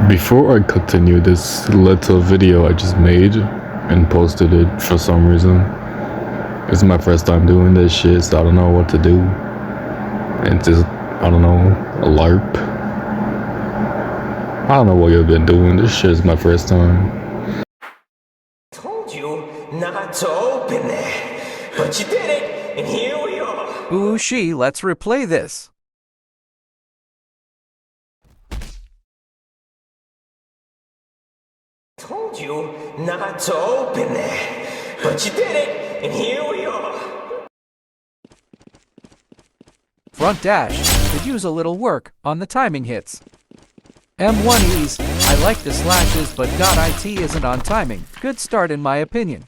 Before I continue this little video I just made and posted it for some reason, it's my first time doing this shit, so I don't know what to do. And just, I don't know, a LARP. I don't know what you've been doing, this shit is my first time. Told you not to open that, but you did it, and here we are. Ooh, let's replay this. Told you not to open that, but you did it, and here we are. Front dash could use a little work on the timing hits. M1Es, I like the slashes, but .it isn't on timing. Good start in my opinion.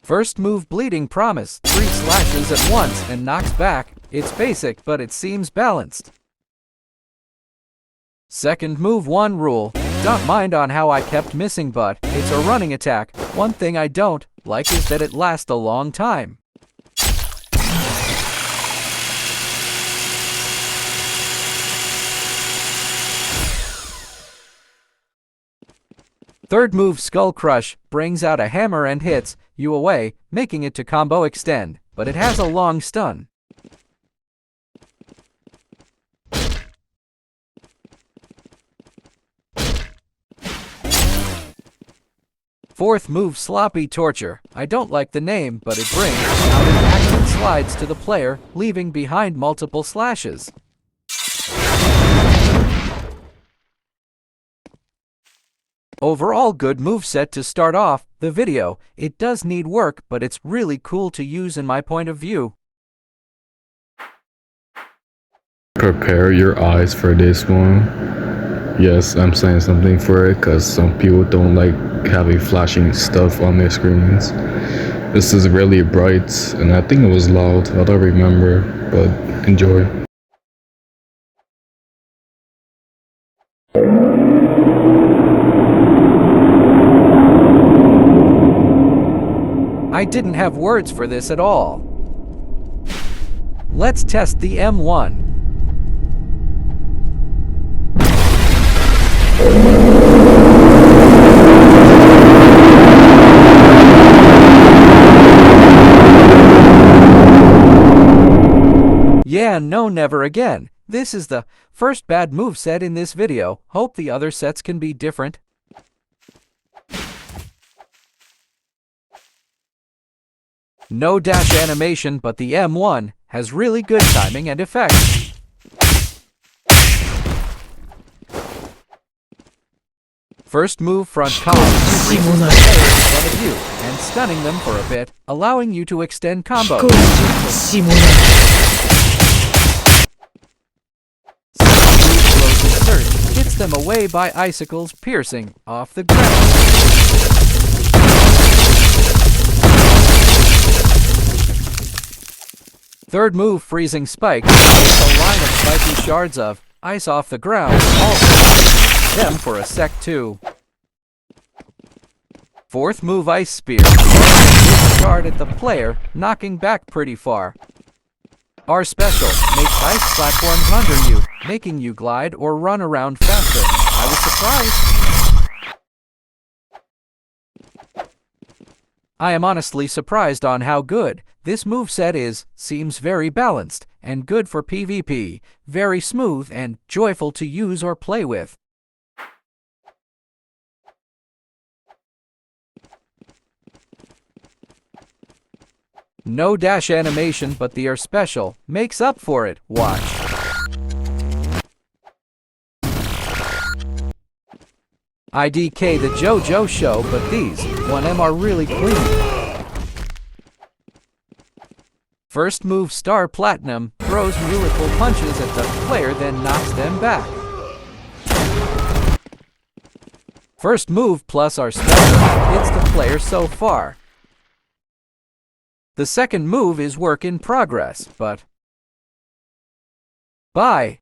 First move Bleeding Promise, 3 slashes at once and knocks back. It's basic, but it seems balanced. Second move 1 Rule, don't mind on how I kept missing, but it's a running attack. One thing I don't like is that it lasts a long time. Third move Skull Crush brings out a hammer and hits you away, making it to combo extend, but it has a long stun. Fourth move Sloppy Torture. I don't like the name, but it brings out an action slides to the player, leaving behind multiple slashes. Overall good moveset to start off the video. It does need work, but it's really cool to use in my point of view. Prepare your eyes for this one. Yes, I'm saying something for it because some people don't like having flashing stuff on their screens. This is really bright and I think it was loud, I don't remember, but enjoy. I didn't have words for this at all. Let's test the M1. Yeah, no, never again. This is the first bad moveset in this video. Hope the other sets can be different. No dash animation, but the M1 has really good timing and effects. First move front column freezes the player in front of you and stunning them for a bit, allowing you to extend combos. Surge hits them away by icicles piercing off the ground. Third move Freezing Spike hits a line of spiky shards of ice off the ground, also them for a sec too. Fourth move Ice Spear hits a shard at the player, knocking back pretty far. R special makes ice platforms under you, making you glide or run around faster. I was surprised. I am honestly surprised on how good this moveset is. Seems very balanced and good for PvP, very smooth and joyful to use or play with. No dash animation, but the R special makes up for it. Watch. IDK the JoJo show, but these 1M are really clean. First move Star Platinum throws miracle punches at the player, then knocks them back. First move plus R special hits the player so far. The second move is work in progress, but... Bye.